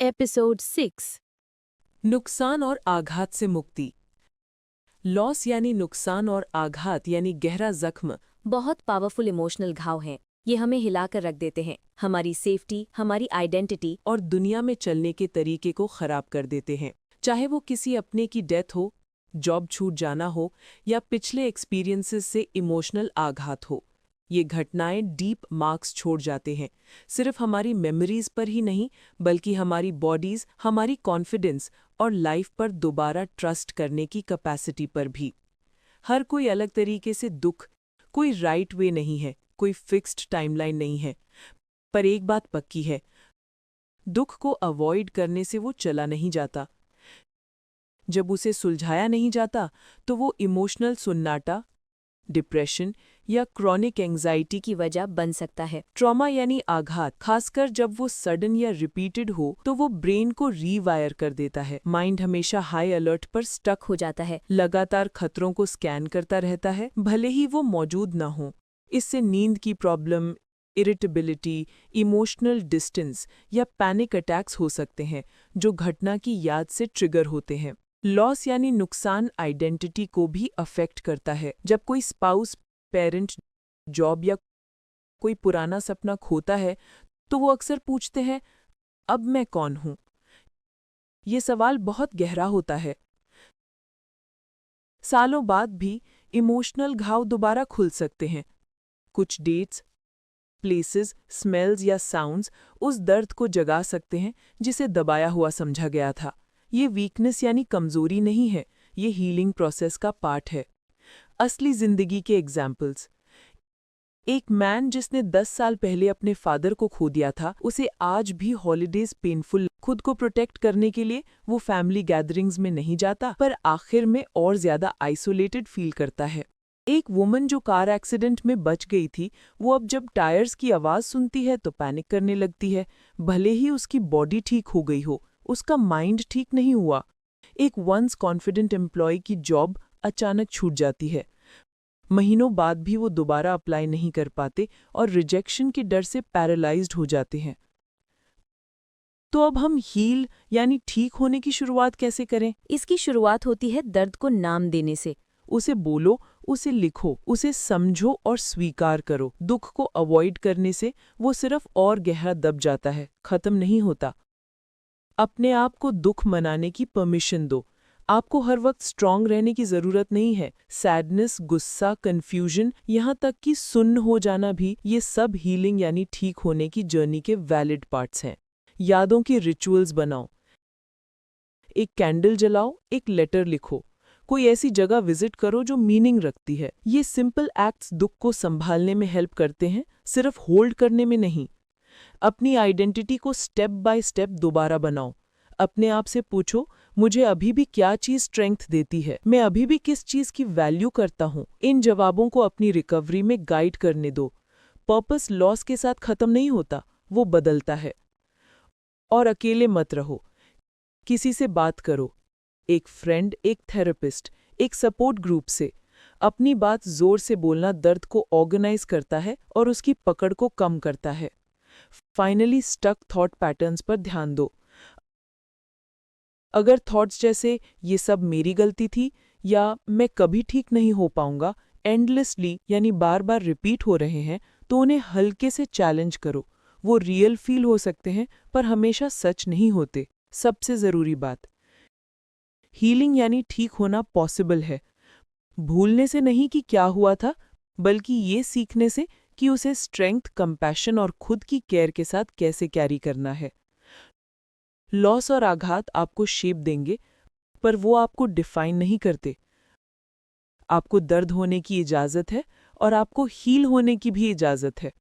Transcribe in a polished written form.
Episode 6। नुकसान और आघात से मुक्ति। लॉस यानी नुकसान और आघात यानी गहरा जख्म बहुत पावरफुल इमोशनल घाव हैं। ये हमें हिलाकर रख देते हैं, हमारी सेफ्टी, हमारी आइडेंटिटी। और दुनिया में चलने के तरीके को खराब कर देते हैं। चाहे वो किसी अपने की डेथ हो, जॉब छूट जाना हो या पिछले एक्सपीरियंसेस से इमोशनल आघात हो, ये घटनाएं डीप मार्क्स छोड़ जाते हैं। सिर्फ हमारी मेमोरीज पर ही नहीं, बल्कि हमारी बॉडीज, हमारी कॉन्फिडेंस और लाइफ पर दोबारा ट्रस्ट करने की कैपेसिटी पर भी। हर कोई अलग तरीके से दुख, कोई राइट वे नहीं है, कोई फिक्स्ड टाइमलाइन नहीं है। पर एक बात पक्की है, दुख को अवॉइड करने से वो चला नहीं जाता। जब उसे सुलझाया नहीं जाता तो वो इमोशनल सुन्नाटा, डिप्रेशन या क्रॉनिक एंजाइटी की वजह बन सकता है। ट्रॉमा यानी आघात, खासकर जब वो सडन या रिपीटेड हो, तो वो ब्रेन को रीवायर कर देता है। माइंड हमेशा हाई अलर्ट पर स्टक हो जाता है। लगातार खतरों को स्कैन करता रहता है, भले ही वो मौजूद ना हो। इससे नींद की प्रॉब्लम, इरिटेबिलिटी, इमोशनल डिस्टेंस या पैनिक अटैक्स हो सकते हैं, जो घटना की याद से ट्रिगर होते हैं। लॉस यानी नुकसान आइडेंटिटी को भी अफेक्ट करता है। जब कोई स्पाउस, पेरेंट, जॉब या कोई पुराना सपना खोता है, तो वो अक्सर पूछते हैं, अब मैं कौन हूं? ये सवाल बहुत गहरा होता है। सालों बाद भी इमोशनल घाव दोबारा खुल सकते हैं। कुछ डेट्स, प्लेसेस, स्मेल्स या साउंड्स उस दर्द को जगा सकते हैं जिसे दबाया हुआ समझा गया था। ये वीकनेस यानी कमजोरी नहीं है, ये हीलिंग प्रोसेस का पार्ट है। असली जिंदगी के एग्जाम्पल्स। एक मैन जिसने 10 साल पहले अपने फादर को खो दिया था, उसे आज भी हॉलीडेज पेनफुल। खुद को प्रोटेक्ट करने के लिए वो फैमिली गैदरिंग्स में नहीं जाता, पर आखिर में और ज्यादा आइसोलेटेड फील करता है। एक वुमन जो कार एक्सीडेंट में बच गई थी, वो अब जब टायर्स की आवाज सुनती है तो पैनिक करने लगती है। भले ही उसकी बॉडी ठीक हो गई हो, उसका माइंड ठीक नहीं हुआ। एक वंस कॉन्फिडेंट एम्प्लॉय की जॉब अचानक छूट जाती है। महीनों बाद भी वो दोबारा अप्लाई नहीं कर पाते और रिजेक्शन के डर से पैरालाइज्ड हो जाते हैं। तो अब हम हील यानी ठीक होने की शुरुआत कैसे करें? इसकी शुरुआत होती है दर्द को नाम देने से। उसे बोलो, उसे लिखो, उसे समझो और स्वीकार करो। दुख को अवॉइड करने से वो सिर्फ और गहरा दब जाता है, खत्म नहीं होता। अपने आप को दुख मनाने की परमिशन दो। आपको हर वक्त स्ट्रांग रहने की जरूरत नहीं है। सैडनेस, गुस्सा, कंफ्यूजन, यहाँ तक कि सुन्न हो जाना भी, ये सब हीलिंग यानी ठीक होने की जर्नी के वैलिड पार्ट्स हैं। यादों की रिचुअल्स बनाओ। एक कैंडल जलाओ, एक लेटर लिखो, कोई ऐसी जगह विजिट करो जो मीनिंग रखती है। ये सिंपल एक्ट्स दुख को संभालने में हेल्प करते हैं, सिर्फ होल्ड करने में नहीं। अपनी आइडेंटिटी को स्टेप बाय स्टेप दोबारा बनाओ। अपने आप से पूछो, मुझे अभी भी क्या चीज स्ट्रेंथ देती है? मैं अभी भी किस चीज की वैल्यू करता हूँ? इन जवाबों को अपनी रिकवरी में गाइड करने दो। पर्पस लॉस के साथ खत्म नहीं होता, वो बदलता है। और अकेले मत रहो, किसी से बात करो। एक फ्रेंड, एक थेरेपिस्ट, एक सपोर्ट ग्रुप से। अपनी बात जोर से बोलना दर्द को ऑर्गेनाइज करता है और उसकी पकड़ को कम करता है। फाइनली स्टक थॉट पैटर्न्स पर ध्यान दो। अगर थॉट्स जैसे ये सब मेरी गलती थी या मैं कभी ठीक नहीं हो पाऊंगा एंडलेसली यानी बार बार रिपीट हो रहे हैं, तो उन्हें हल्के से चैलेंज करो। वो रियल फील हो सकते हैं, पर हमेशा सच नहीं होते। सबसे जरूरी बात, हीलिंग यानी ठीक होना पॉसिबल है। भूलने से नहीं कि क्या हुआ था, बल्कि ये सीखने से कि उसे स्ट्रेंथ, कंपैशन और खुद की केयर के साथ कैसे कैरी करना है। लॉस और आघात आपको शेप देंगे, पर वो आपको डिफाइन नहीं करते। आपको दर्द होने की इजाजत है और आपको हील होने की भी इजाजत है।